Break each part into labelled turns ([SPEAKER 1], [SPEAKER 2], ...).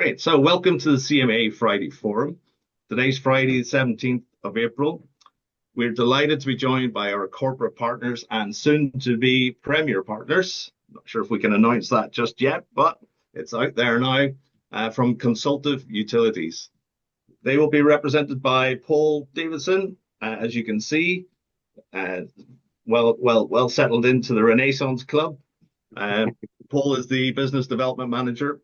[SPEAKER 1] Great. So welcome to the CMA Friday Forum. Today's Friday, the 17th of April. We're delighted to be joined by our corporate partners and soon to be premier partners. Not sure if we can announce that just yet, but it's out there now from Consultative Utilities. They will be represented by Paul Davidson, as you can see, well settled into the Renaissance Club. Paul is the business development manager.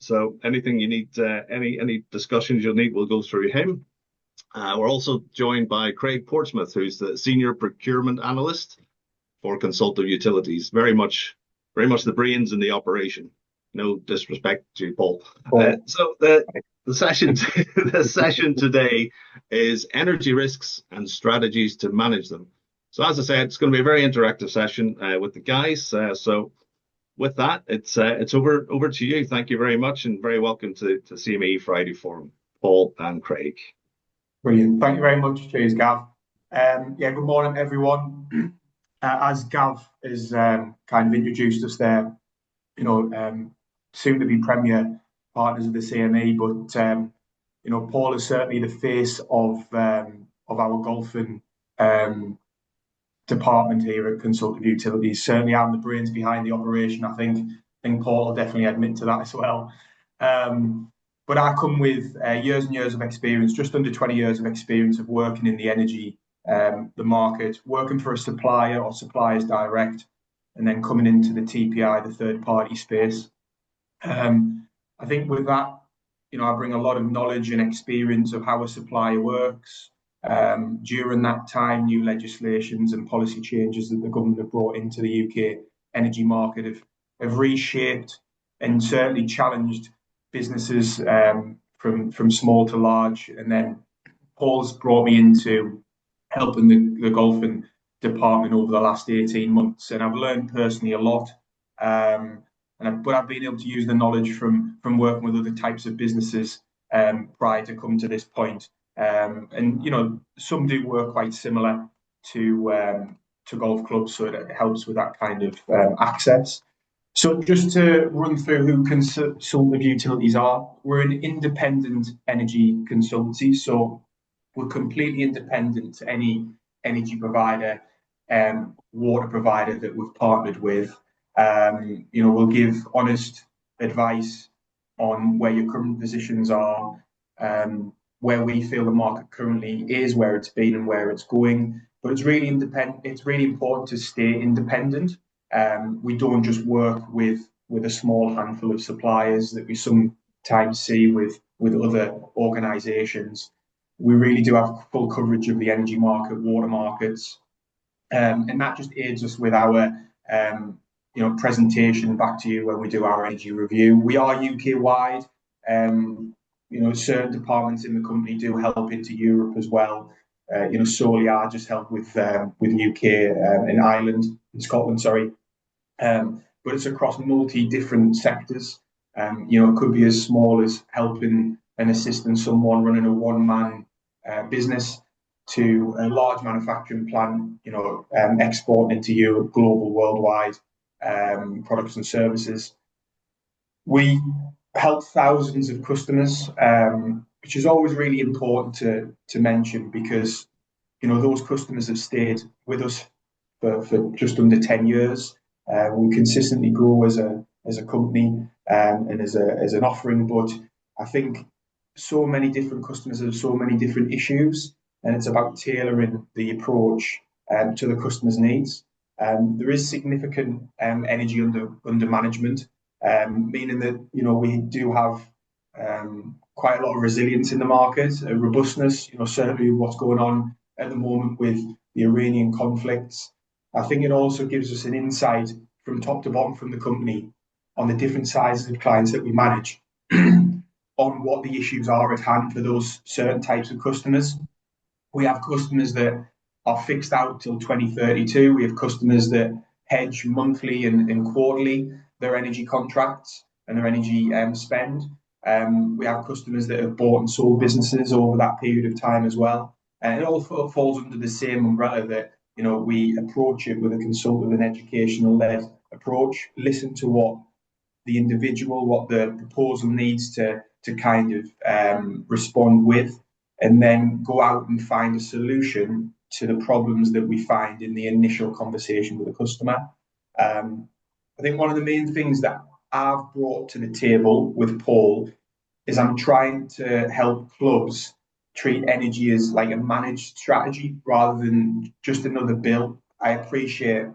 [SPEAKER 1] So anything you need, any discussions you'll need, will go through him. We're also joined by Craig Portsmouth, who's the senior procurement analyst for Consultative Utilities. Very much the brains in the operation. No disrespect to you, Paul. So the session today is energy risks and strategies to manage them. So as I said, it's going to be a very interactive session with the guys. So with that, it's over to you. Thank you very much, and very welcome to CME Friday Forum, Paul and Craig.
[SPEAKER 2] Brilliant. Thank you very much. Cheers, Gav. Good morning, everyone. As Gav has kind of introduced us there, soon to be premier partners of the CME, but Paul is certainly the face of our golfing department here at Consultative Utilities. Certainly, I'm the brains behind the operation. I think Paul will definitely admit to that as well. But I come with years and years of experience, just under 20 years of experience of working in the energy, the market, working for a supplier or suppliers direct, and then coming into the TPI, the third party space. I think with that, I bring a lot of knowledge and experience of how a supplier works. During that time, new legislations and policy changes that the government have brought into the UK energy market have reshaped and certainly challenged businesses from small to large. And then Paul's brought me into helping the golfing department over the last 18 months, and I've learned personally a lot. But I've been able to use the knowledge from working with other types of businesses prior to come to this point. Some do work quite similar to golf clubs, so it helps with that kind of access. So just to run through who Consultative Utilities are, we're an independent energy consultancy, so we're completely independent to any energy provider, water provider that we've partnered with. We'll give honest advice on where your current positions are, where we feel the market currently is, where it's been and where it's going. But it's really independent. It's really important to stay independent. We don't just work with a small handful of suppliers that we sometimes see with other organisations. We really do have full coverage of the energy market, water markets, and that just aids us with our presentation back to you when we do our energy review. We are UK wide. Certain departments in the company do help into Europe as well. Solely I just help with UK and Ireland, in Scotland, sorry. But it's across different sectors. It could be as small as helping and assisting someone running a one-man business to a large manufacturing plant, exporting into Europe, global, worldwide products and services. We help thousands of customers, which is always really important to mention, because those customers have stayed with us for just under 10 years. We consistently grow as a company and as an offering, but I think so many different customers have so many different issues, and it's about tailoring the approach to the customer's needs. There is significant energy under management, meaning that we do have quite a lot of resilience in the market, robustness. Certainly what's going on at the moment with the Iranian conflicts. I think it also gives us an insight from top to bottom from the company on the different sizes of clients that we manage, on what the issues are at hand for those certain types of customers. We have customers that are fixed out till 2032. We have customers that hedge monthly and quarterly their energy contracts and their energy spend. We have customers that have bought and sold businesses over that period of time as well. And it all falls under the same umbrella that we approach it with a consultative and educational-led approach. Listen to what the individual, what the proposal needs to to kind of respond with, and then go out and find a solution to the problems that we find in the initial conversation with the customer. I think one of the main things that I've brought to the table with Paul is I'm trying to help clubs treat energy as like a managed strategy rather than just another bill. I appreciate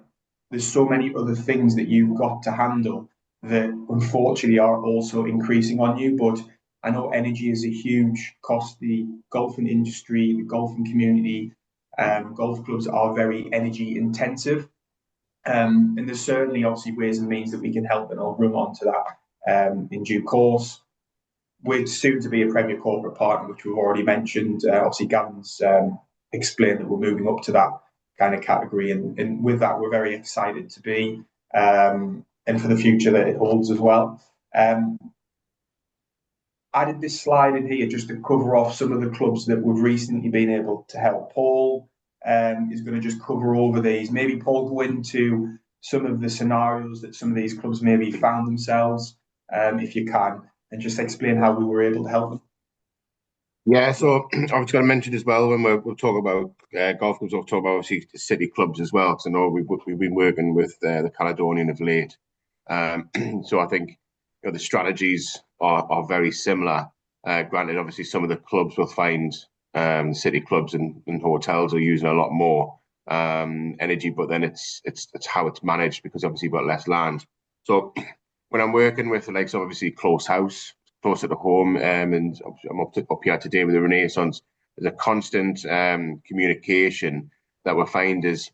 [SPEAKER 2] there's so many other things that you've got to handle that unfortunately are also increasing on you. But I know energy is a huge cost. The golfing industry, the golfing community, golf clubs are very energy intensive. And there's certainly obviously ways and means that we can help, and I'll run on to that in due course. We're soon to be a Premier Corporate Partner, which we've already mentioned. Obviously, Gavin's explained that we're moving up to that kind of category, and with that, we're very excited to be, and for the future that it holds as well. I did this slide in here just to cover off some of the clubs that we've recently been able to help. Paul is going to just cover over these. Maybe Paul, go into some of the scenarios that some of these clubs maybe found themselves, if you can, and just explain how we were able to help them.
[SPEAKER 3] Yeah, so I was going to mention as well when we'll talk about golf clubs, we'll talk about obviously city clubs as well, because I know we've been working with the Caledonian of late. So I think the strategies are very similar. Granted, obviously some of the clubs will find city clubs and hotels are using a lot more energy, but then it's how it's managed, because obviously you've got less land. So when I'm working with like obviously close house, closer to home, and I'm up here today with the Renaissance, there's a constant communication that we find is,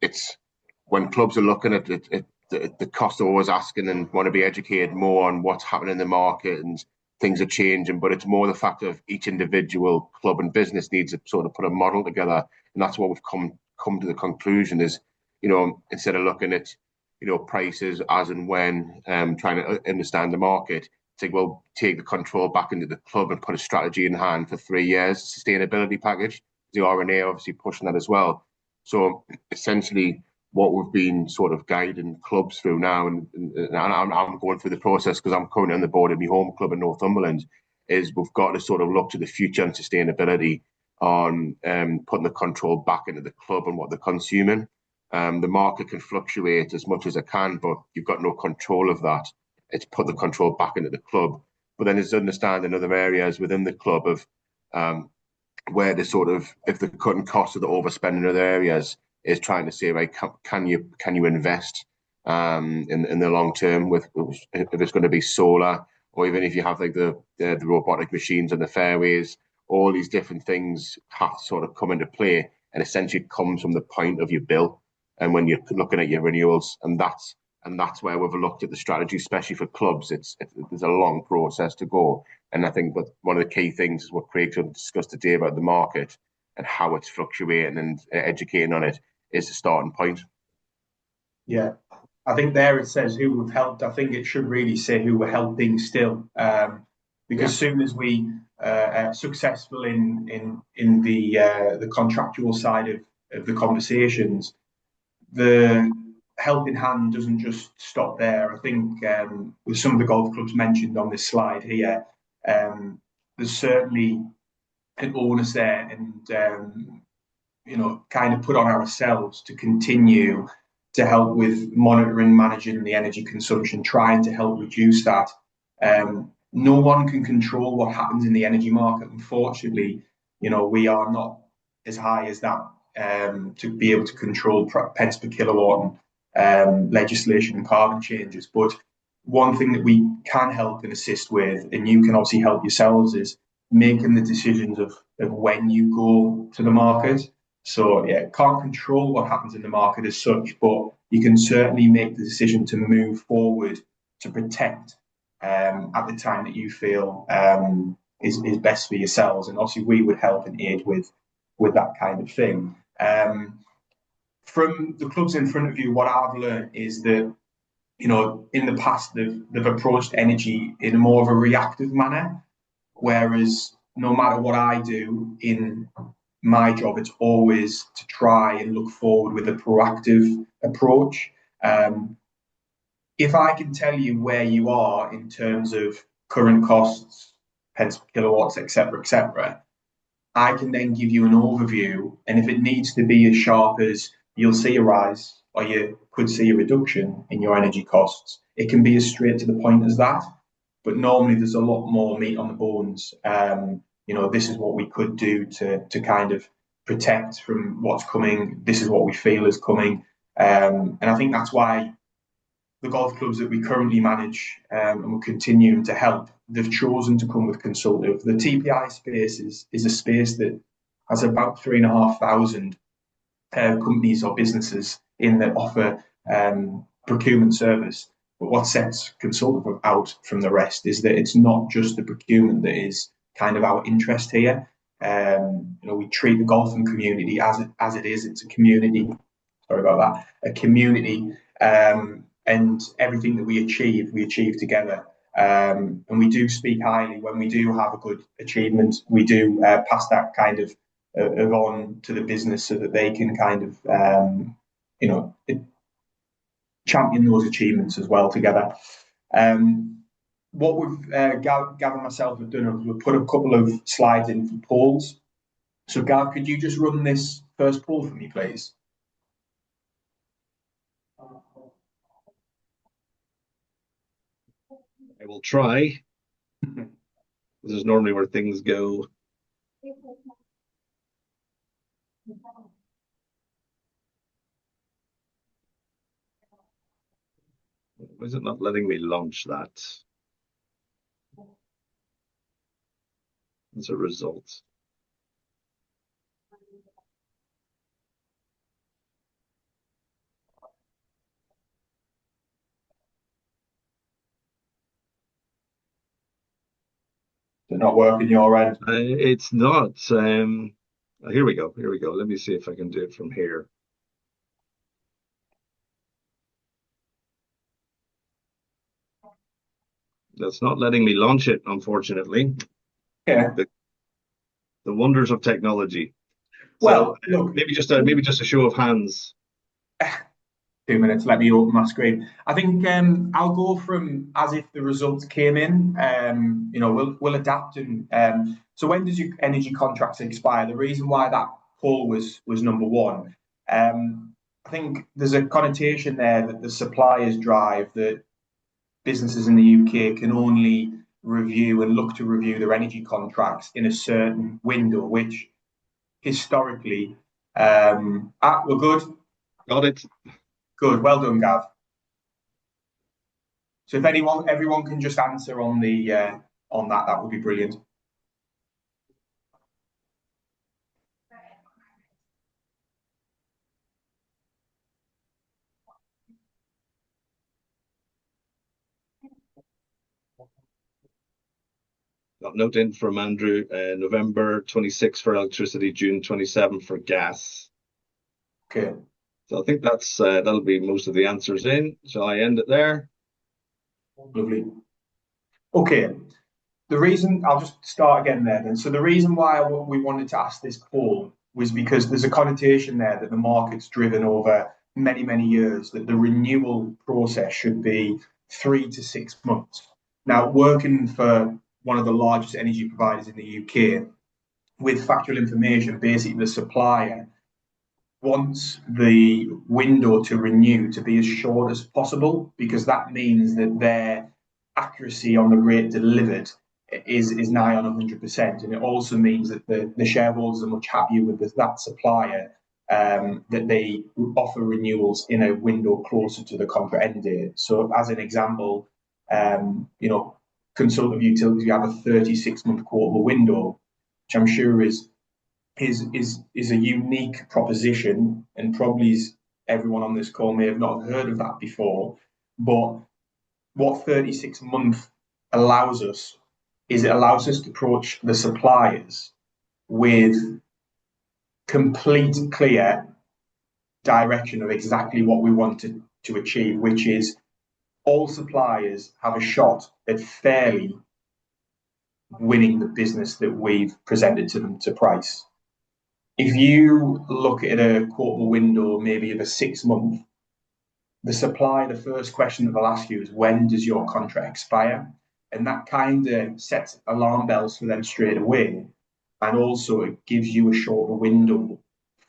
[SPEAKER 3] it's when clubs are looking at it, the cost are always asking and want to be educated more on what's happening in the market, and things are changing, but it's more the fact of each individual club and business needs to sort of put a model together, and that's what we've come to the conclusion is, instead of looking at prices as and when, trying to understand the market, say, well, take the control back into the club and put a strategy in hand for 3 years, sustainability package. The R&A obviously pushing that as well. So essentially what we've been sort of guiding clubs through now, and I'm going through the process because I'm currently on the board of my home club in Northumberland, is we've got to sort of look to the future and sustainability on putting the control back into the club and what they're consuming. The market can fluctuate as much as it can, but you've got no control of that. It's put the control back into the club. But then there's understanding other areas within the club of where the sort of, if the cutting costs of the overspending in other areas, is trying to say, right, can you invest in the long term with, if it's going to be solar, or even if you have like the robotic machines on the fairways, all these different things have to sort of come into play, and essentially it comes from the point of your bill and when you're looking at your renewals, and that's where we've looked at the strategy, especially for clubs. There's a long process to go, and I think that one of the key things is what Craig's going to discuss today about the market and how it's fluctuating, and educating on it is the starting point.
[SPEAKER 2] Yeah, I think there it says who we've helped. I think it should really say who we're helping still, because as soon as we are successful in the contractual side of the conversations, the helping hand doesn't just stop there. I think with some of the golf clubs mentioned on this slide here, there's certainly an onus there, and kind of put on ourselves to continue to help with monitoring, managing the energy consumption, trying to help reduce that. No one can control what happens in the energy market. Unfortunately, we are not as high as that to be able to control pence per kilowatt and legislation and carbon changes. But one thing that we can help and assist with, and you can obviously help yourselves, is making the decisions of when you go to the market. So yeah, can't control what happens in the market as such, but you can certainly make the decision to move forward to protect at the time that you feel is best for yourselves. And obviously we would help and aid with that kind of thing. From the clubs in front of you, what I've learned is that, in the past they've approached energy in more of a reactive manner, whereas no matter what I do in my job, it's always to try and look forward with a proactive approach. If I can tell you where you are in terms of current costs, pence per kilowatts, etc., I can then give you an overview. And if it needs to be as sharp as you'll see a rise or you could see a reduction in your energy costs, it can be as straight to the point as that. But normally there's a lot more meat on the bones. This is what we could do to kind of protect from what's coming. This is what we feel is coming. And I think that's why the golf clubs that we currently manage and we're continuing to help, they've chosen to come with consultative. The TPI space is a space that has about 3,500 companies or businesses in that offer procurement service. But what sets consultative out from the rest is that it's not just the procurement that is kind of our interest here. We treat the golfing community as it is. It's a community. Sorry about that. A community. And everything that we achieve together. And we do speak highly when we do have a good achievement. We do pass that kind of on to the business so that they can kind of, champion those achievements as well together. What we've Gav and myself have done is we've put a couple of slides in for polls. So Gav, could you just run this first poll for me, please?
[SPEAKER 1] I will try. This is normally where things go. Why is it not letting me launch that? As a result.
[SPEAKER 2] They're not working your end.
[SPEAKER 1] It's not. Here we go. Here we go. Let me see if I can do it from here. That's not letting me launch it, unfortunately.
[SPEAKER 2] Yeah.
[SPEAKER 1] The wonders of technology.
[SPEAKER 2] Well,
[SPEAKER 1] so,
[SPEAKER 2] look,
[SPEAKER 1] maybe just a show of hands.
[SPEAKER 2] 2 minutes. Let me open my screen. I think I'll go from as if the results came in. We'll adapt and so when does your energy contracts expire? The reason why that poll was number one. I think there's a connotation there that the suppliers drive that businesses in the UK can only review and look to review their energy contracts in a certain window, which historically, we're good.
[SPEAKER 1] Got it.
[SPEAKER 2] Good, well done, Gav. So if everyone can just answer on that would be brilliant.
[SPEAKER 1] Got a note in from Andrew, November 26 for electricity, June 27 for gas.
[SPEAKER 2] Okay.
[SPEAKER 1] So I think that'll be most of the answers in. Shall I end it there?
[SPEAKER 2] Lovely. Okay. I'll just start again there then. So the reason why we wanted to ask this poll was because there's a connotation there that the market's driven over many, many years, that the renewal process should be 3 to 6 months. Now, working for one of the largest energy providers in the UK, with factual information, basically the supplier wants the window to renew to be as short as possible, because that means that their accuracy on the rate delivered is nigh on 100%. And it also means that the shareholders are much happier with that supplier, that they offer renewals in a window closer to the contract end date. So as an example, consultative utilities, you have a 36-month quotable window, which I'm sure is a unique proposition, and probably everyone on this call may have not heard of that before. But what 36-month allows us is it allows us to approach the suppliers with complete, clear direction of exactly what we want to achieve, which is all suppliers have a shot at fairly winning the business that we've presented to them to price. If you look at a quotable window, maybe of a 6 month, the supplier, the first question that they'll ask you is, when does your contract expire? And that kind of sets alarm bells for them straight away. And also it gives you a shorter window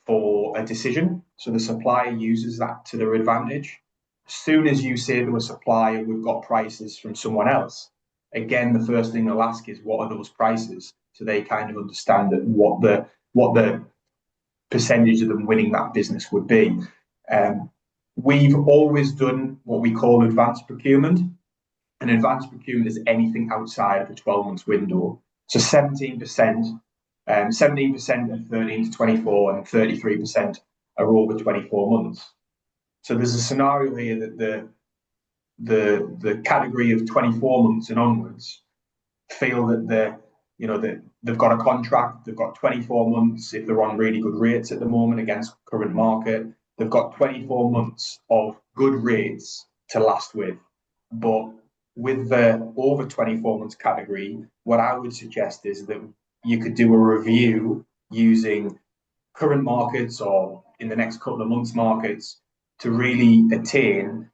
[SPEAKER 2] for a decision. So the supplier uses that to their advantage. As soon as you say to a supplier, we've got prices from someone else, again, the first thing they'll ask is, what are those prices? So they kind of understand that what the percentage of them winning that business would be. We've always done what we call advanced procurement. And advanced procurement is anything outside of a 12-month window. So 17%, 17% are 13 to 24, and 33% are over 24 months. So there's a scenario here that the category of 24 months and onwards feel that they've got a contract, they've got 24 months if they're on really good rates at the moment against current market. They've got 24 months of good rates to last with. But with the over 24 months category, what I would suggest is that you could do a review using current markets or in the next couple of months markets to really attain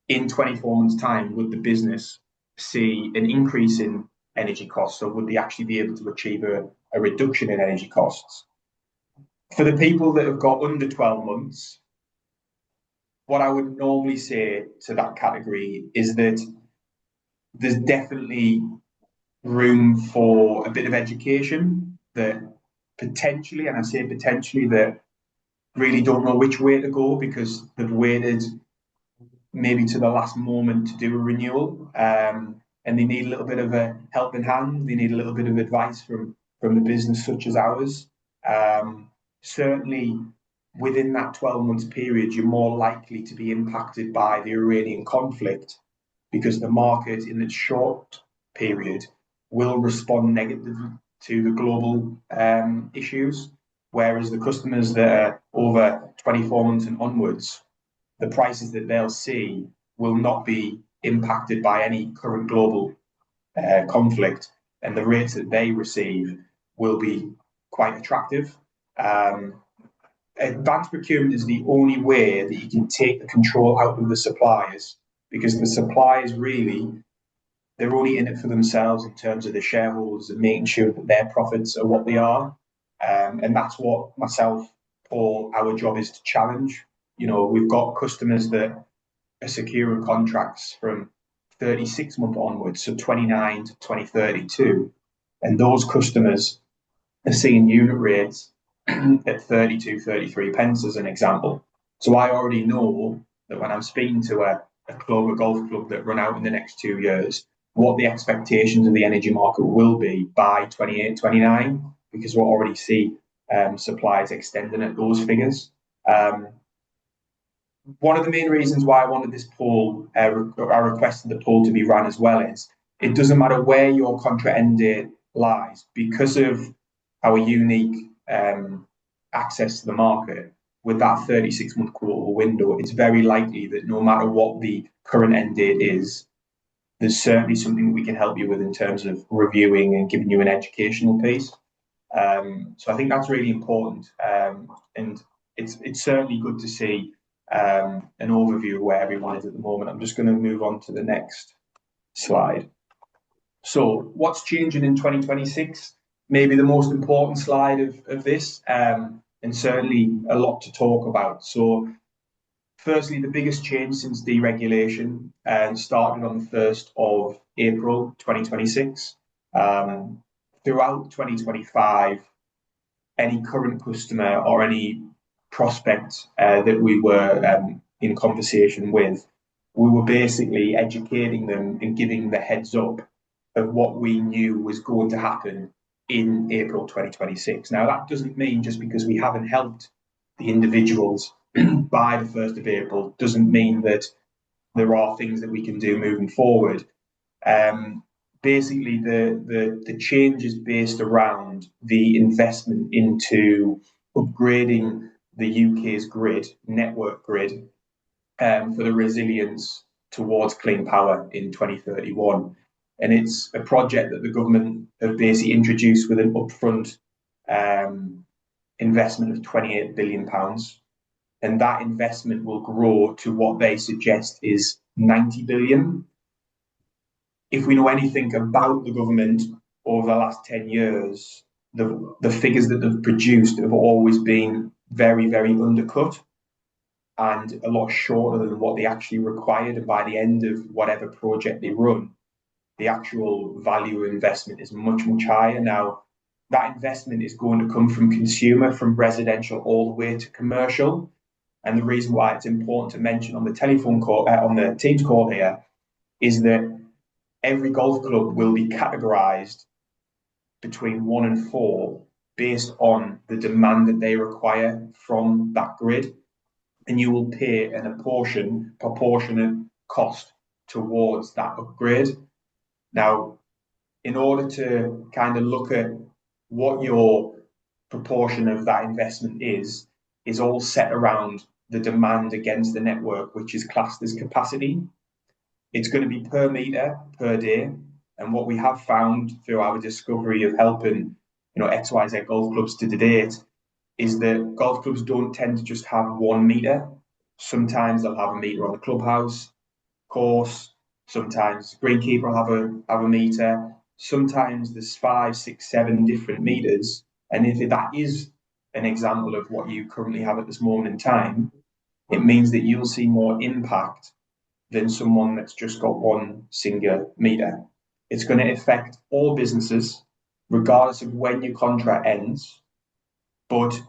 [SPEAKER 2] in 24 months time, would the business see an increase in energy costs, or would they actually be able to achieve a reduction in energy costs? For the people that have got under 12 months, what I would normally say to that category is that there's definitely room for a bit of education, that potentially, and I say potentially, that really don't know which way to go because they've waited maybe to the last moment to do a renewal, and they need a little bit of a helping hand. They need a little bit of advice from a business such as ours. Certainly, within that 12 months period, you're more likely to be impacted by the Iranian conflict because the market in its short period will respond negatively to the global issues, whereas the customers that are over 24 months and onwards, the prices that they'll see will not be impacted by any current global conflict, and the rates that they receive will be quite attractive. Advanced procurement is the only way that you can take the control out of the suppliers, because the suppliers really, they're only in it for themselves in terms of the shareholders and making sure that their profits are what they are. And that's what myself, Paul, our job is to challenge. We've got customers that are securing contracts from 36 month onwards, so 29 to 2032. And those customers are seeing unit rates at 32, 33 pence as an example. So I already know that when I'm speaking to a club, a golf club that run out in the next 2 years, what the expectations of the energy market will be by 28, 29, because we'll already see suppliers extending at those figures. One of the main reasons why I wanted this poll, I requested the poll to be run as well, is it doesn't matter where your contract end date lies, because of our unique access to the market. With that 36-month quotable window, it's very likely that no matter what the current end date is, there's certainly something we can help you with in terms of reviewing and giving you an educational piece. So I think that's really important, and it's certainly good to see an overview of where everyone is at the moment. I'm just going to move on to the next slide. So what's changing in 2026? Maybe the most important slide of this, and certainly a lot to talk about. So firstly, the biggest change since deregulation started on the 1st of April 2026. Throughout 2025, any current customer or any prospect that we were in conversation with, we were basically educating them and giving the heads up of what we knew was going to happen in April 2026. Now, that doesn't mean just because we haven't helped the individuals by the 1st of April, doesn't mean that there are things that we can do moving forward. Basically, the change is based around the investment into upgrading the UK's grid, network grid, for the resilience towards clean power in 2031. And it's a project that the government have basically introduced with an upfront investment of £28 billion. And that investment will grow to what they suggest is 90 billion. if we know anything about the government over the last 10 years, the figures that they've produced have always been very, very undercut and a lot shorter than what they actually required. And by the end of whatever project they run, the actual value of investment is much, much higher. Now, that investment is going to come from consumer, from residential all the way to commercial. And the reason why it's important to mention on the telephone call, on the Teams call here, is that every golf club will be categorized between 1 and 4 based on the demand that they require from that grid. And you will pay an proportionate cost towards that upgrade. Now, in order to kind of look at what your proportion of that investment is all set around the demand against the network, which is classed as capacity. It's going to be per meter per day. And what we have found through our discovery of helping, XYZ golf clubs to date is that golf clubs don't tend to just have 1 meter. Sometimes they'll have a meter on the clubhouse course. Sometimes greenkeeper will have a meter. Sometimes there's 5, 6, 7 different meters. And if that is an example of what you currently have at this moment in time, it means that you'll see more impact than someone that's just got 1 single meter. It's going to affect all businesses, regardless of when your contract ends. But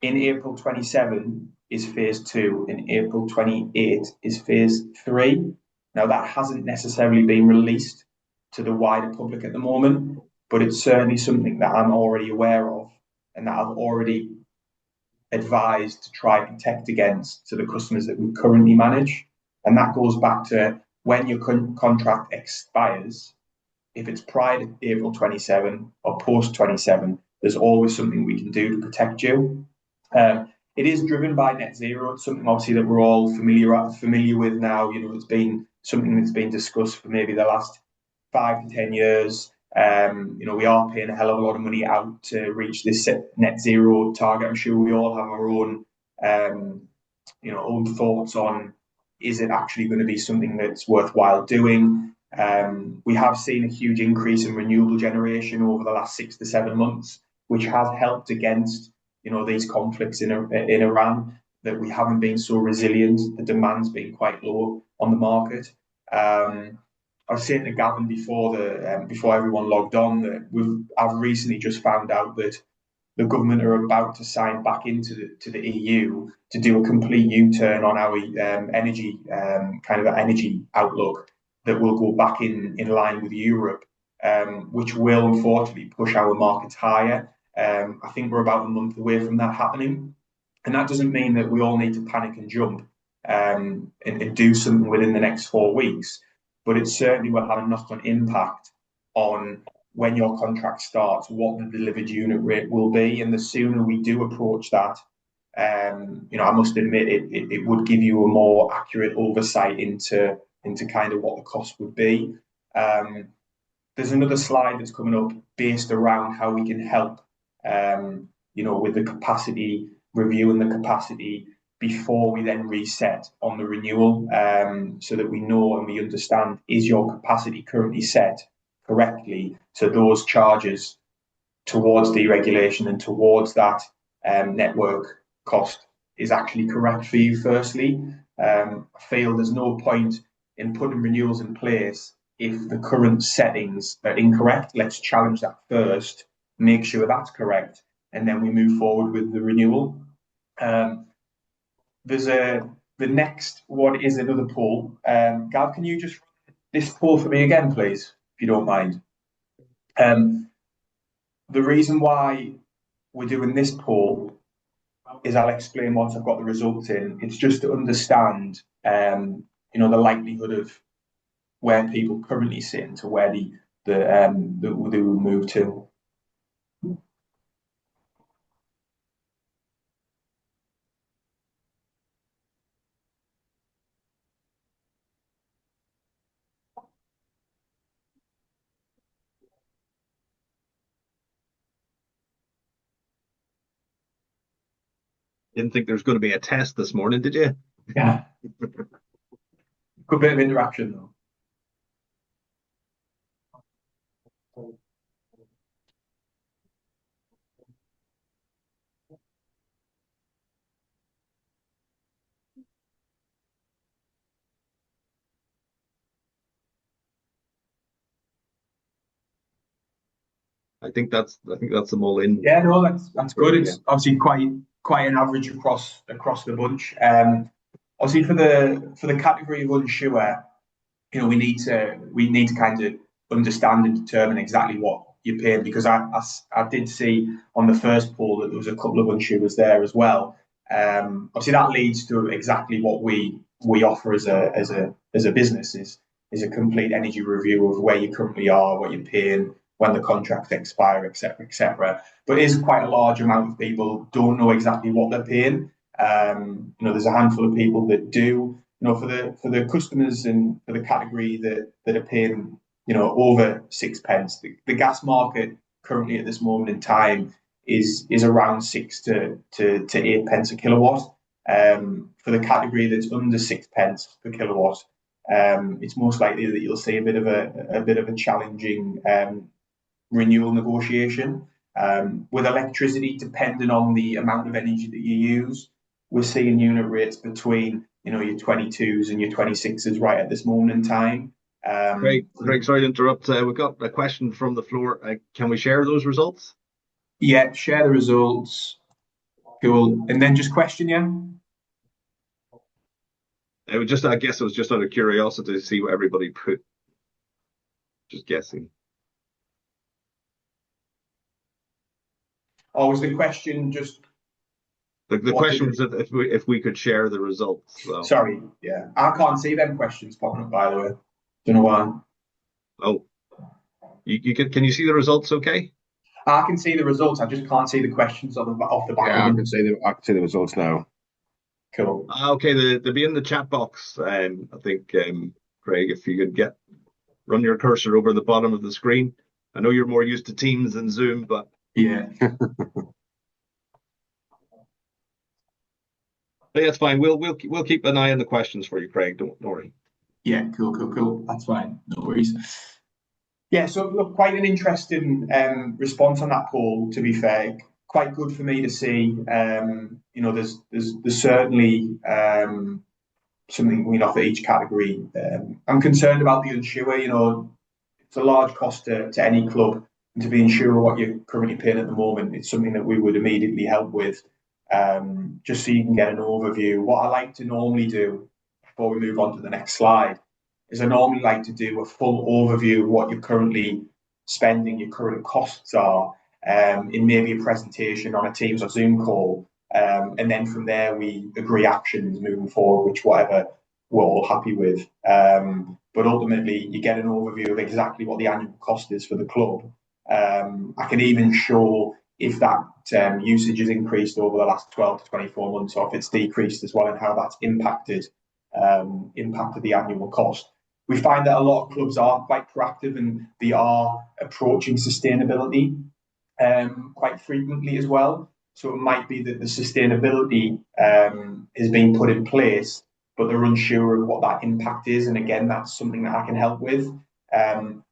[SPEAKER 2] in April 27 is phase 2, in April 28 is phase 3. Now, that hasn't necessarily been released to the wider public at the moment, but it's certainly something that I'm already aware of and that I've already advised to try and protect against to the customers that we currently manage. And that goes back to when your contract expires. If it's prior to April 27 or post 27, there's always something we can do to protect you. It is driven by net zero. It's something obviously that we're all familiar with now. It's been something that's been discussed for maybe the last 5 to 10 years. We are paying a hell of a lot of money out to reach this net zero target. I'm sure we all have our own, own thoughts on, is it actually going to be something that's worthwhile doing? We have seen a huge increase in renewable generation over the last 6 to 7 months, which has helped against these conflicts in Iran, that we haven't been so resilient. The demand's been quite low on the market. I was saying to Gavin before everyone logged on that I've recently just found out that the government are about to sign back into the EU to do a complete U-turn on our energy energy outlook, that will go back in line with Europe, which will unfortunately push our markets higher. I think we're about a month away from that happening. And that doesn't mean that we all need to panic and jump and do something within the next 4 weeks, but it certainly will have a knock-on impact on when your contract starts, what the delivered unit rate will be. And the sooner we do approach that, I must admit, it would give you a more accurate oversight into kind of what the cost would be. There's another slide that's coming up based around how we can help, with the capacity review and the capacity before we then reset on the renewal, so that we know and we understand, is your capacity currently set correctly? So those charges towards deregulation and towards that network cost is actually correct for you firstly. I feel there's no point in putting renewals in place if the current settings are incorrect. Let's challenge that first, make sure that's correct, and then we move forward with the renewal. The next one is another poll. Gav, can you just run this poll for me again, please, if you don't mind? The reason why we're doing this poll is, I'll explain once I've got the results in. It's just to understand, the likelihood of where people currently sit and to where they will move to.
[SPEAKER 1] Didn't think there was going to be a test this morning, did you?
[SPEAKER 2] Yeah. Good bit of interaction though.
[SPEAKER 1] I think that's them all in.
[SPEAKER 2] Yeah, no, that's good.
[SPEAKER 1] Yeah.
[SPEAKER 2] It's obviously quite an average across the bunch. Obviously for the category of unsure, we need to kind of understand and determine exactly what you're paying, because I did see on the first poll that there was a couple of unsures there as well. Obviously that leads to exactly what we offer as a business is a complete energy review of where you currently are, what you're paying, when the contracts expire, etc., etc. But it is quite a large amount of people don't know exactly what they're paying. There's a handful of people that do. For the customers and for the category that are paying, over sixpence, the gas market currently at this moment in time is around 6 to 8 pence a kilowatt. For the category that's under 6 pence per kilowatt, it's most likely that you'll see a bit of a challenging renewal negotiation. With electricity, depending on the amount of energy that you use, we're seeing unit rates between your 22s and your 26s right at this moment in time.
[SPEAKER 1] Craig, sorry to interrupt. We've got a question from the floor. Can we share those results?
[SPEAKER 2] Yeah, share the results. Cool. And then just question, yeah?
[SPEAKER 1] I guess it was just out of curiosity to see what everybody put. Just guessing.
[SPEAKER 2] Or was the question just...
[SPEAKER 1] The question was if we could share the results. So.
[SPEAKER 2] Sorry, yeah. I can't see them questions popping up, by the way. Don't know why.
[SPEAKER 1] Oh. Can you see the results okay?
[SPEAKER 2] I can see the results. I just can't see the questions off the back.
[SPEAKER 3] Yeah, I can see the results now.
[SPEAKER 2] Cool.
[SPEAKER 1] Okay, they'll be in the chat box. I think, Craig, if you could run your cursor over the bottom of the screen. I know you're more used to Teams than Zoom, but
[SPEAKER 2] yeah.
[SPEAKER 1] That's fine. We'll keep an eye on the questions for you, Craig. Don't worry.
[SPEAKER 2] Yeah, cool. That's fine. No worries. Yeah, so look, quite an interesting response on that poll, to be fair. Quite good for me to see. There's certainly something we offer each category. I'm concerned about the unsure. It's a large cost to any club, and to be unsure what you're currently paying at the moment, it's something that we would immediately help with, just so you can get an overview. What I like to normally do before we move on to the next slide is I normally like to do a full overview of what you're currently spending, your current costs are, in maybe a presentation on a Teams or Zoom call. And then from there, we agree actions moving forward, which whatever we're all happy with. But ultimately, you get an overview of exactly what the annual cost is for the club. I can even show if that usage has increased over the last 12 to 24 months, or if it's decreased as well, and how that's impacted the annual cost. We find that a lot of clubs are quite proactive and they are approaching sustainability quite frequently as well. So it might be that the sustainability is being put in place, but they're unsure of what that impact is. And again, that's something that I can help with.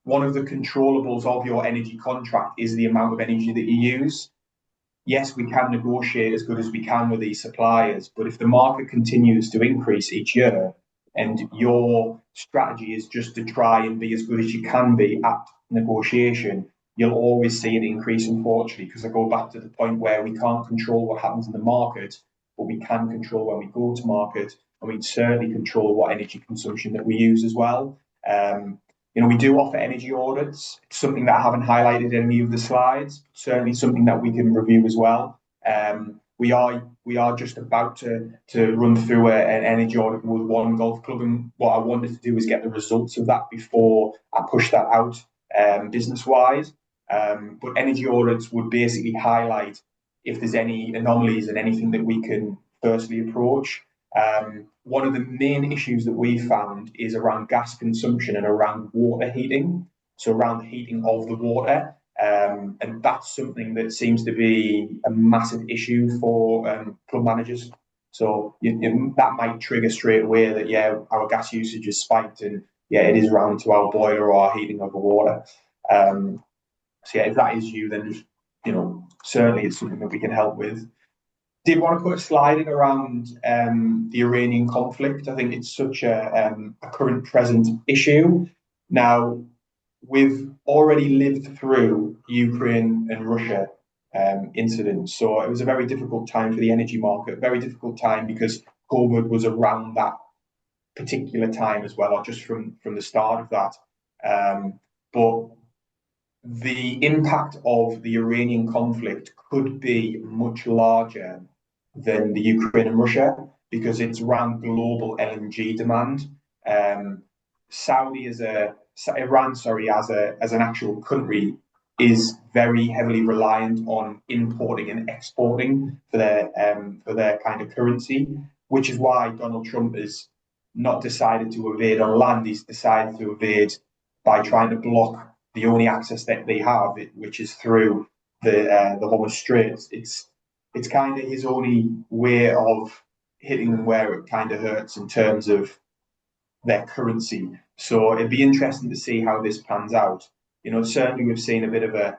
[SPEAKER 2] One of the controllables of your energy contract is the amount of energy that you use. Yes, we can negotiate as good as we can with these suppliers, but if the market continues to increase each year and your strategy is just to try and be as good as you can be at negotiation, you'll always see an increase, unfortunately, because I go back to the point where we can't control what happens in the market, but we can control when we go to market, and we certainly control what energy consumption that we use as well. We do offer energy audits. It's something that I haven't highlighted in any of the slides, certainly something that we can review as well. We are just about to run through an energy audit with one golf club, and what I wanted to do is get the results of that before I push that out business-wise. But energy audits would basically highlight if there's any anomalies and anything that we can firstly approach. One of the main issues that we found is around gas consumption and around water heating, so around the heating of the water. And that's something that seems to be a massive issue for club managers. So that might trigger straight away that, yeah, our gas usage is spiked and, yeah, it is around to our boiler or our heating of the water. So, yeah, if that is you, then just, certainly it's something that we can help with. Did want to put a slide in around the Iranian conflict. I think it's such a current present issue. Now, we've already lived through Ukraine and Russia incidents, so it was a very difficult time for the energy market. Very difficult time because COVID was around that particular time as well, or just from the start of that. But the impact of the Iranian conflict could be much larger than the Ukraine and Russia because it's around global LNG demand. Iran, as an actual country, is very heavily reliant on importing and exporting for their kind of currency, which is why Donald Trump has not decided to invade on land. He's decided to invade by trying to block the only access that they have, which is through the Hormuz Straits. It's kind of his only way of hitting them where it kind of hurts in terms of their currency. So it'd be interesting to see how this pans out. Certainly we've seen a bit of a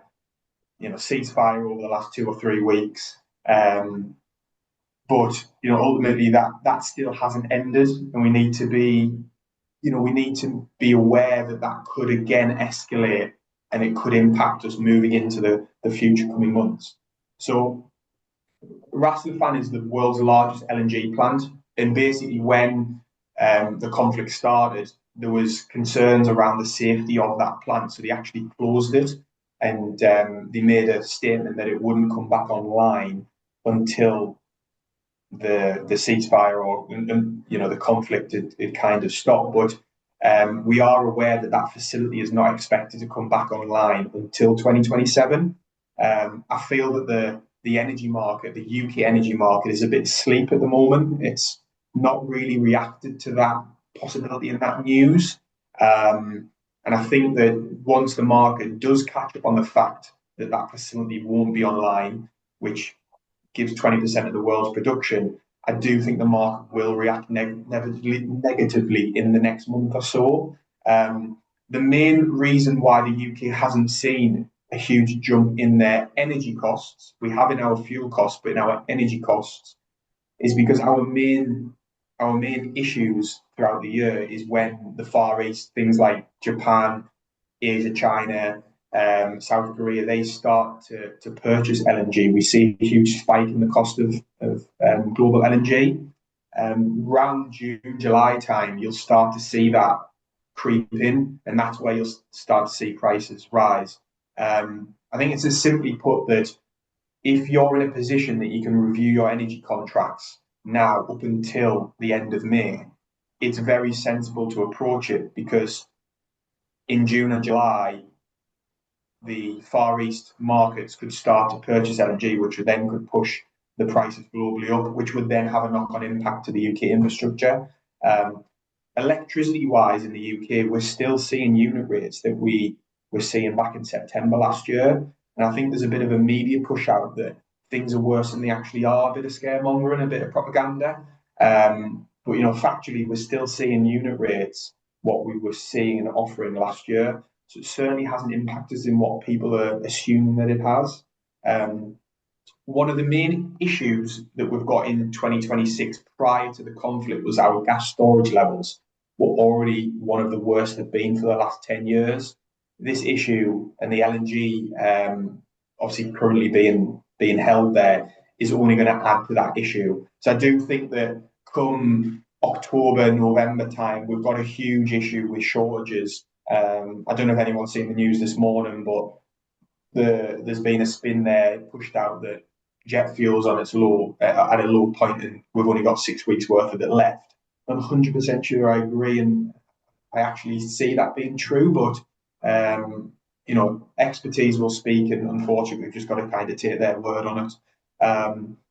[SPEAKER 2] ceasefire over the last 2 or 3 weeks. But ultimately that still hasn't ended, and we need to be aware that could again escalate, and it could impact us moving into the future coming months. So Ras Laffan is the world's largest LNG plant, and basically when the conflict started, there was concerns around the safety of that plant, so they actually closed it, and they made a statement that it wouldn't come back online until the ceasefire or the conflict it kind of stopped. But we are aware that facility is not expected to come back online until 2027. I feel that the energy market, the UK energy market, is a bit asleep at the moment. It's not really reacted to that possibility in that news. And I think that once the market does catch up on the fact that facility won't be online, which gives 20% of the world's production, I do think the market will react negatively in the next month or so. The main reason why the UK hasn't seen a huge jump in their energy costs, we have in our fuel costs, but in our energy costs, is because our main issues throughout the year is when the Far East, things like Japan, Asia, China, South Korea, they start to purchase LNG. We see a huge spike in the cost of global LNG. Around June, July time, you'll start to see that creep in, and that's where you'll start to see prices rise. I think it's as simply put that if you're in a position that you can review your energy contracts now up until the end of May, it's very sensible to approach it, because in June and July, the Far East markets could start to purchase LNG, which then could push the prices globally up, which would then have a knock-on impact to the UK infrastructure. Electricity-wise in the UK, we're still seeing unit rates that we were seeing back in September last year. And I think there's a bit of a media push out that things are worse than they actually are, a bit of scaremongering, a bit of propaganda. But factually, we're still seeing unit rates what we were seeing and offering last year. So it certainly hasn't impacted us in what people are assuming that it has. One of the main issues that we've got in 2026 prior to the conflict was our gas storage levels were already one of the worst they've been for the last 10 years. This issue and the LNG obviously currently being held there is only going to add to that issue. So I do think that come October, November time, we've got a huge issue with shortages. I don't know if anyone's seen the news this morning, but there's been a spin there pushed out that jet fuel's on its at a low point, and we've only got 6 weeks worth of it left. I'm 100% sure I agree, and I actually see that being true. But expertise will speak, and unfortunately, we've just got to kind of take their word on it.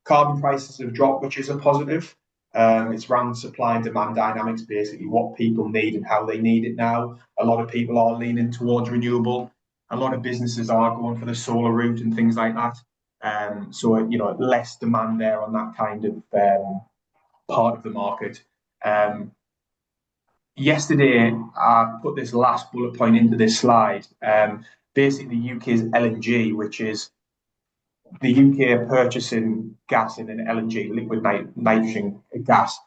[SPEAKER 2] Carbon prices have dropped, which is a positive. It's around supply and demand dynamics, basically what people need and how they need it now. A lot of people are leaning towards renewable. A lot of businesses are going for the solar route and things like that. So less demand there on that kind of part of the market. Yesterday, I put this last bullet point into this slide. Basically, the UK's LNG, which is the UK are purchasing gas in an LNG, liquid nitrogen gas.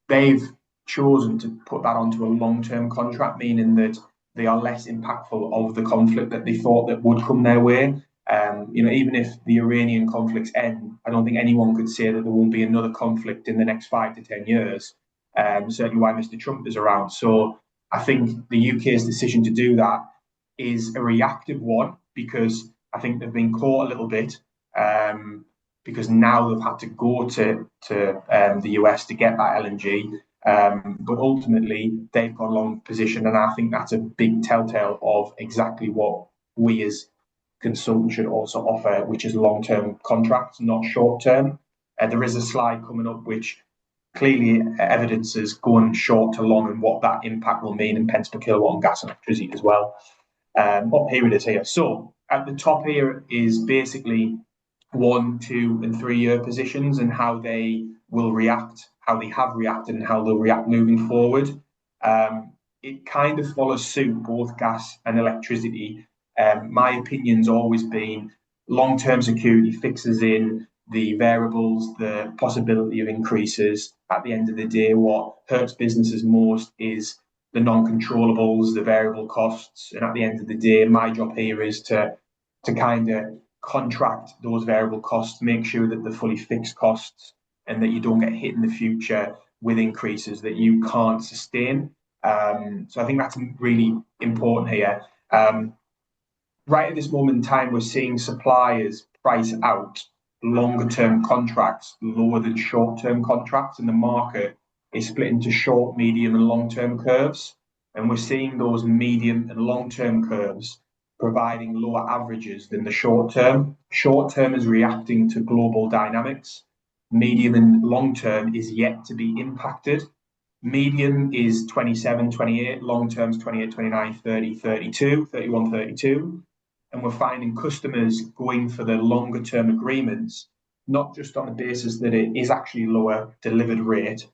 [SPEAKER 2] They've chosen to put that onto a long-term contract, meaning that they are less impactful of the conflict that they thought that would come their way. Even if the Iranian conflicts end, I don't think anyone could say that there won't be another conflict in the next 5 to 10 years. Certainly why Mr. Trump is around. So I think the UK's decision to do that is a reactive one, because I think they've been caught a little bit, because now they've had to go to the US to get that LNG. But ultimately, they've got a long position, and I think that's a big telltale of exactly what we as consultants should also offer, which is long-term contracts, not short-term. There is a slide coming up which clearly evidences going short to long and what that impact will mean in pence per kilowatt on gas and electricity as well. Here it is here. So at the top here is basically 1, 2, and 3 year positions and how they will react, how they have reacted, and how they'll react moving forward. It kind of follows suit, both gas and electricity. My opinion's always been long-term security fixes in the variables, the possibility of increases. At the end of the day, what hurts businesses most is the non-controllables, the variable costs. And at the end of the day, my job here is to kind of contract those variable costs, make sure that they're fully fixed costs, and that you don't get hit in the future with increases that you can't sustain. So I think that's really important here. Right at this moment in time, we're seeing suppliers price out longer term contracts lower than short term contracts, and the market is split into short, medium, and long term curves. And we're seeing those medium and long term curves providing lower averages than the short term. Short term is reacting to global dynamics. Medium and long term is yet to be impacted. Medium is 27, 28, long term is 28, 29, 30, 32, 31, 32. And we're finding customers going for the longer term agreements, not just on the basis that it is actually lower delivered rate,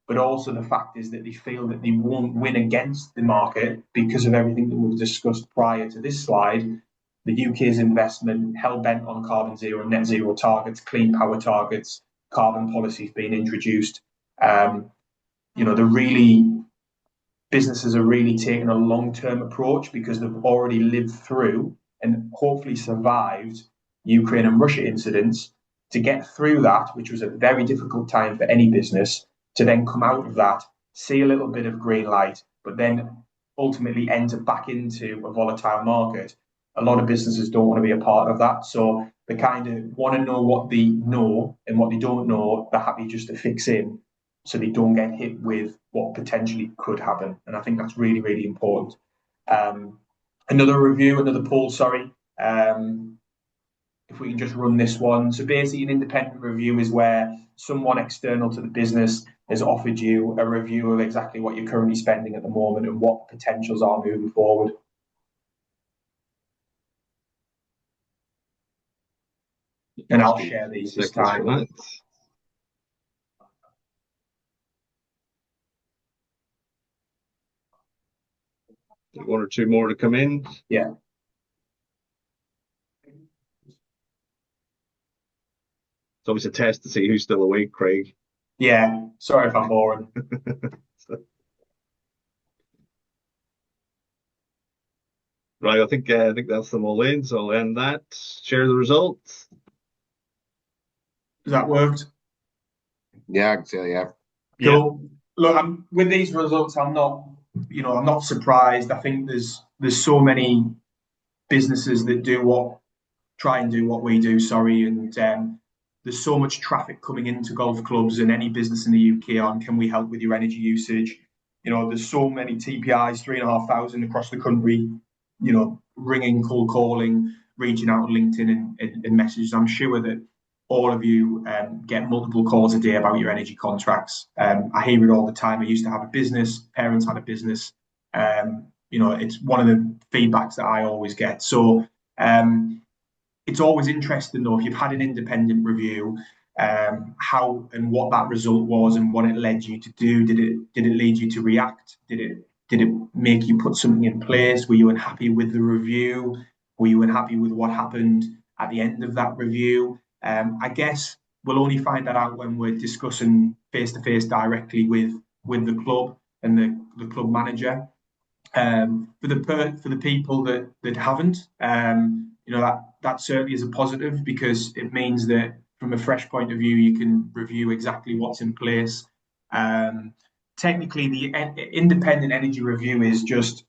[SPEAKER 2] but also the fact is that they feel that they won't win against the market because of everything that we've discussed prior to this slide. The UK's investment hell bent on carbon zero and net zero targets, clean power targets, carbon policies being introduced. Businesses are really taking a long-term approach because they've already lived through and hopefully survived Ukraine and Russia incidents. To get through that, which was a very difficult time for any business, to then come out of that, see a little bit of green light, but then ultimately enter back into a volatile market. A lot of businesses don't want to be a part of that. So they kind of want to know what they know, and what they don't know, they're happy just to fix in so they don't get hit with what potentially could happen. And I think that's really, really important. Another poll, sorry. If we can just run this one. So basically an independent review is where someone external to the business has offered you a review of exactly what you're currently spending at the moment and what potentials are moving forward. And I'll share these this time.
[SPEAKER 1] One or two more to come in.
[SPEAKER 2] Yeah.
[SPEAKER 1] It's always a test to see who's still awake, Craig.
[SPEAKER 2] Yeah, sorry if I'm boring.
[SPEAKER 1] Right, I think that's them all in. So I'll end that. Share the results.
[SPEAKER 2] Has that worked?
[SPEAKER 3] Yeah, I can say yeah.
[SPEAKER 2] Cool. Look, with these results, I'm not surprised. I think there's so many businesses that try and do what we do. Sorry, and there's so much traffic coming into golf clubs and any business in the UK on, can we help with your energy usage? There's so many TPIs, 3,500 across the country, ringing, cold calling, reaching out on LinkedIn and messages. I'm sure that all of you get multiple calls a day about your energy contracts. I hear it all the time. I used to have a business, parents had a business. It's one of the feedbacks that I always get. So it's always interesting though, if you've had an independent review, how and what that result was and what it led you to do. Did it lead you to react? Did it make you put something in place? Were you unhappy with the review? Were you unhappy with what happened at the end of that review? I guess we'll only find that out when we're discussing face to face directly with the club and the club manager. For the people that haven't, that certainly is a positive, because it means that from a fresh point of view, you can review exactly what's in place. Technically, the independent energy review is just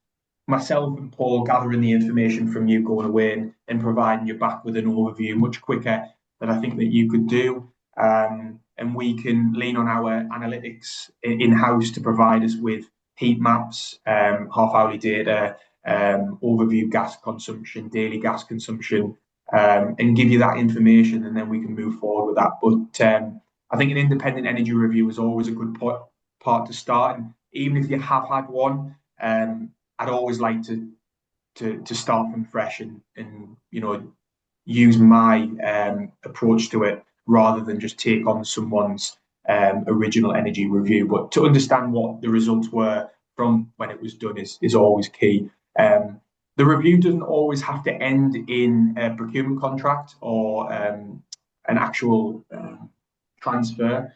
[SPEAKER 2] myself and Paul gathering the information from you, going away and providing you back with an overview much quicker than I think that you could do. And we can lean on our analytics in-house to provide us with heat maps, half-hourly data, overview gas consumption, daily gas consumption, and give you that information, and then we can move forward with that. But I think an independent energy review is always a good part to start. And even if you have had one, I'd always like to start from fresh and use my approach to it, rather than just take on someone's original energy review. But to understand what the results were from when it was done is always key. The review doesn't always have to end in a procurement contract or an actual transfer.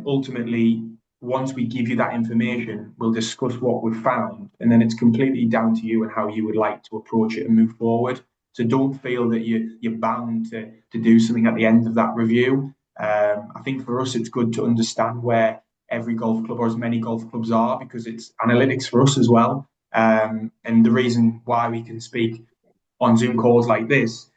[SPEAKER 2] Ultimately, once we give you that information, we'll discuss what we've found, and then it's completely down to you and how you would like to approach it and move forward. So don't feel that you're bound to do something at the end of that review. I think for us, it's good to understand where every golf club, or as many golf clubs, are, because it's analytics for us as well. And the reason why we can speak on Zoom calls like this,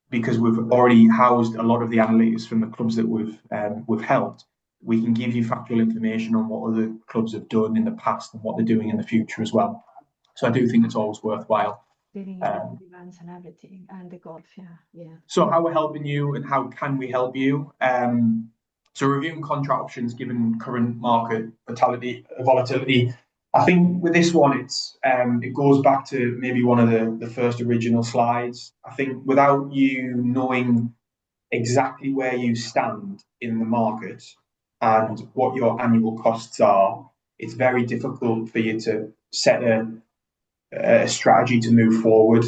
[SPEAKER 2] because we've already housed a lot of the analytics from the clubs that we've helped. We can give you factual information on what other clubs have done in the past and what they're doing in the future as well. So I do think it's always worthwhile.
[SPEAKER 4] Events and everything, and the golf, yeah.
[SPEAKER 2] So how we're helping you and how can we help you? So reviewing contract options given current market volatility. I think with this one, it goes back to maybe one of the first original slides. I think without you knowing exactly where you stand in the market and what your annual costs are, it's very difficult for you to set a strategy to move forward.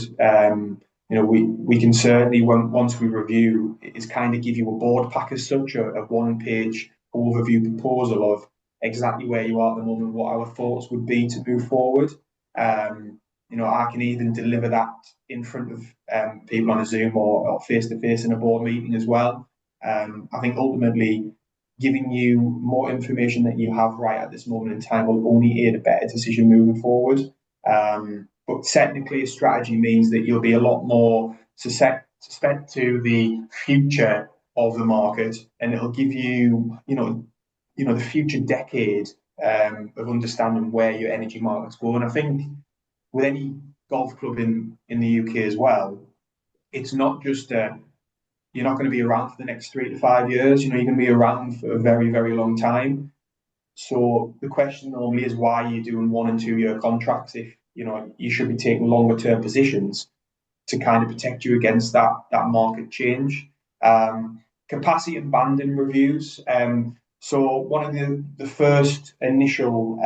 [SPEAKER 2] We can certainly, once we review, is kind of give you a board pack as such, a one-page overview proposal of exactly where you are at the moment, what our thoughts would be to move forward. I can even deliver that in front of people on a Zoom or face-to-face in a board meeting as well. I think ultimately, giving you more information that you have right at this moment in time will only aid a better decision moving forward. But technically, a strategy means that you'll be a lot more suspect to the future of the market, and it'll give you, the future decade of understanding where your energy markets go. And I think with any golf club in the UK as well, it's not just you're not going to be around for the next 3 to 5 years. You're going to be around for a very, very long time. So the question normally is, why are you doing 1 and 2 year contracts if you should be taking longer term positions to kind of protect you against that market change? Capacity and banding reviews. So one of the first initial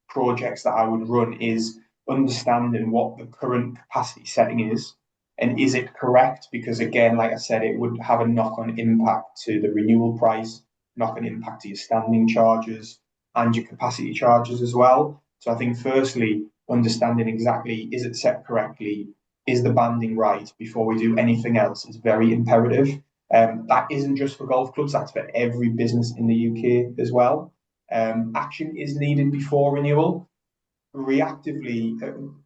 [SPEAKER 2] projects that I would run is understanding what the current capacity setting is, and is it correct? Because again, like I said, it would have a knock-on impact to the renewal price, knock-on impact to your standing charges and your capacity charges as well. So I think firstly, understanding exactly, is it set correctly? Is the banding right before we do anything else is very imperative. That isn't just for golf clubs, that's for every business in the UK as well. Action is needed before renewal. Reactively,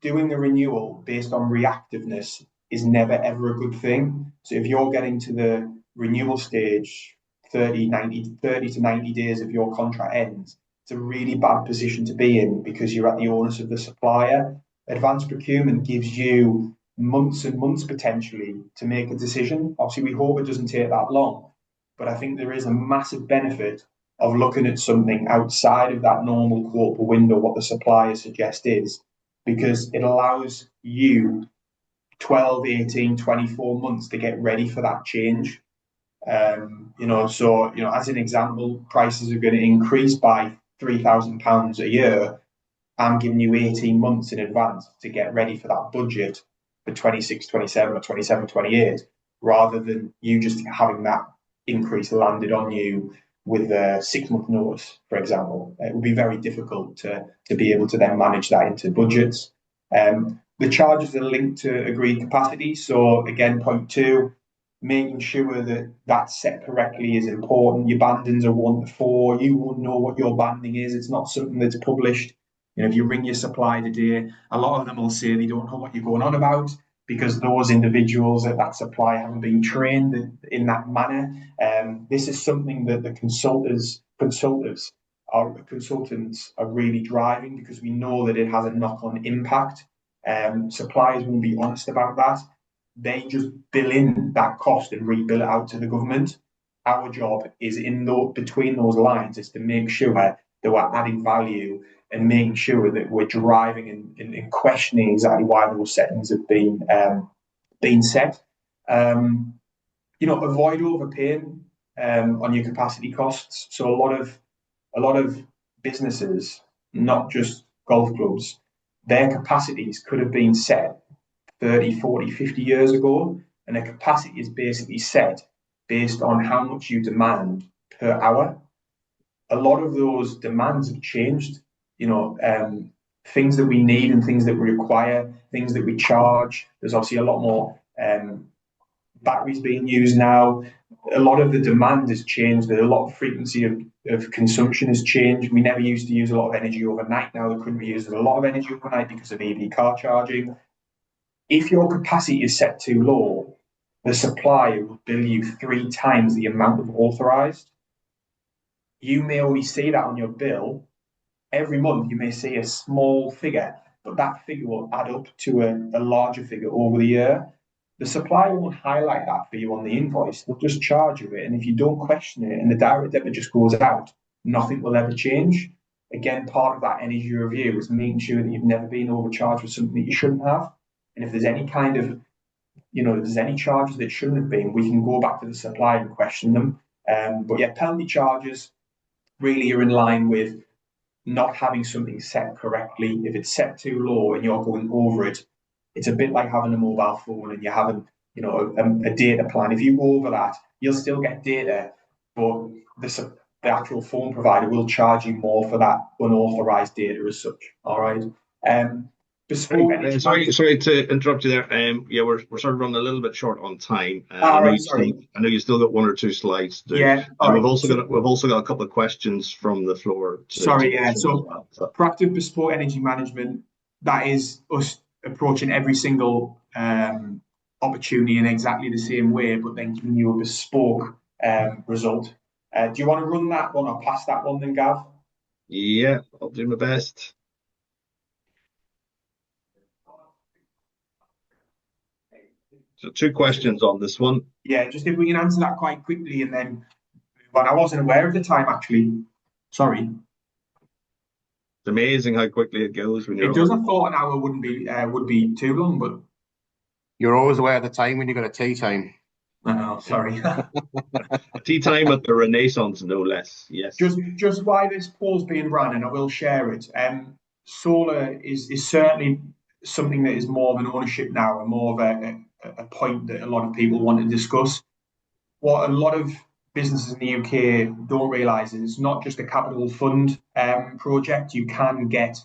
[SPEAKER 2] doing a renewal based on reactiveness is never ever a good thing. So if you're getting to the renewal stage, 30 to 90 days of your contract ends, it's a really bad position to be in, because you're at the onus of the supplier. Advanced procurement gives you months and months potentially to make a decision. Obviously, we hope it doesn't take that long, but I think there is a massive benefit of looking at something outside of that normal quarter window, what the supplier suggests is, because it allows you 12, 18, 24 months to get ready for that change. As an example, prices are going to increase by £3,000 a year. I'm giving you 18 months in advance to get ready for that budget for 26, 27 or 27, 28, rather than you just having that increase landed on you with a 6-month notice, for example. It would be very difficult to be able to then manage that into budgets. The charges are linked to agreed capacity. So again, point 2, making sure that that's set correctly is important. Your bandings are 1 to 4. You won't know what your banding is. It's not something that's published. If you ring your supplier today, a lot of them will say they don't know what you're going on about, because those individuals at that supply haven't been trained in that manner. This is something that the consultants are really driving, because we know that it has a knock-on impact. Suppliers won't be honest about that. They just bill in that cost and rebill it out to the government. Our job is between those lines is to make sure that we're adding value and making sure that we're driving and questioning exactly why those settings have been set. Avoid overpaying on your capacity costs. So a lot of businesses, not just golf clubs, their capacities could have been set 30, 40, 50 years ago, and a capacity is basically set based on how much you demand per hour. A lot of those demands have changed. Things that we need and things that we require, things that we charge. There's obviously a lot more batteries being used now. A lot of the demand has changed. A lot of frequency of consumption has changed. We never used to use a lot of energy overnight. Now the country uses a lot of energy overnight because of EV car charging. If your capacity is set too low, the supplier will bill you 3 times the amount of authorised. You may only see that on your bill. Every month you may see a small figure, but that figure will add up to a larger figure over the year. The supplier won't highlight that for you on the invoice. They'll just charge you it. And if you don't question it and the direct debit just goes out, nothing will ever change. Again, part of that energy review is making sure that you've never been overcharged for something that you shouldn't have. And if there's any kind of, if there's any charges that shouldn't have been, we can go back to the supplier and question them. But yeah, penalty charges really are in line with not having something set correctly. If it's set too low and you're going over it, it's a bit like having a mobile phone and you're having, a data plan. If you go over that, you'll still get data, but the actual phone provider will charge you more for that unauthorized data as such. All right.
[SPEAKER 1] Sorry to interrupt you there. We're sort of running a little bit short on time.
[SPEAKER 2] I
[SPEAKER 1] know you still got 1 or 2 slides to do.
[SPEAKER 2] Yeah.
[SPEAKER 1] We've also got a couple of questions from the floor.
[SPEAKER 2] So proactive bespoke energy management, that is us approaching every single opportunity in exactly the same way, but then giving you a bespoke result. Do you want to run that one or pass that one then, Gav?
[SPEAKER 1] Yeah, I'll do my best. So 2 questions on this one.
[SPEAKER 2] Yeah, just if we can answer that quite quickly and then, but I wasn't aware of the time actually. Sorry.
[SPEAKER 1] It's amazing how quickly it goes when you're.
[SPEAKER 2] It does. I thought an hour would be too long, but
[SPEAKER 3] you're always aware of the time when you got a tea time.
[SPEAKER 2] I know. Sorry.
[SPEAKER 1] Tea time at the Renaissance, no less. Yes.
[SPEAKER 2] Just why this poll's being run, and I will share it. Solar is certainly something that is more of an ownership now, and more of a point that a lot of people want to discuss. What a lot of businesses in the UK don't realise is it's not just a capital fund project. You can get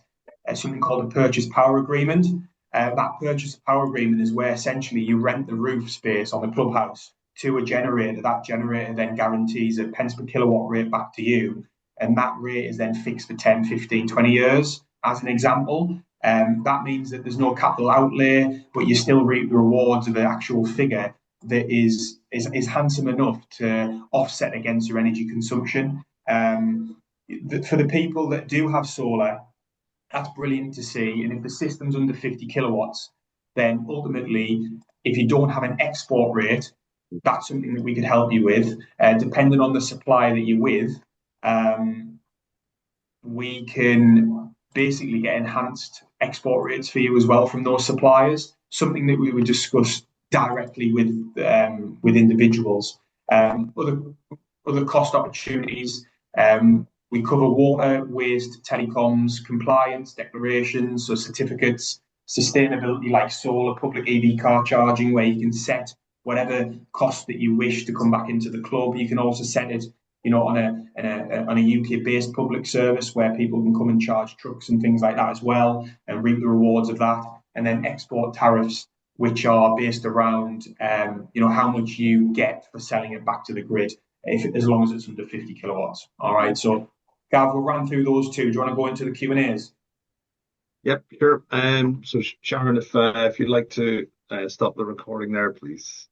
[SPEAKER 2] something called a purchase power agreement. That purchase power agreement is where essentially you rent the roof space on the clubhouse to a generator. That generator then guarantees a pence per kilowatt rate back to you. And that rate is then fixed for 10, 15, 20 years, as an example. That means that there's no capital outlay, but you still reap the rewards of an actual figure that is handsome enough to offset against your energy consumption. For the people that do have solar, that's brilliant to see. And if the system's under 50 kilowatts, then ultimately, if you don't have an export rate, that's something that we could help you with. Depending on the supplier that you're with, we can basically get enhanced export rates for you as well from those suppliers, something that we would discuss directly with individuals. Other cost opportunities, we cover water, waste, telecoms, compliance, declarations, so certificates, sustainability like solar, public EV car charging, where you can set whatever cost that you wish to come back into the club. You can also set it on a UK-based public service where people can come and charge trucks and things like that as well and reap the rewards of that. And then export tariffs, which are based around how much you get for selling it back to the grid, as long as it's under 50 kilowatts. All right, so Gav, we'll run through those two. Do you want to go into the Q&As?
[SPEAKER 1] Yep, sure. So Sharon, if you'd like to stop the recording there, please.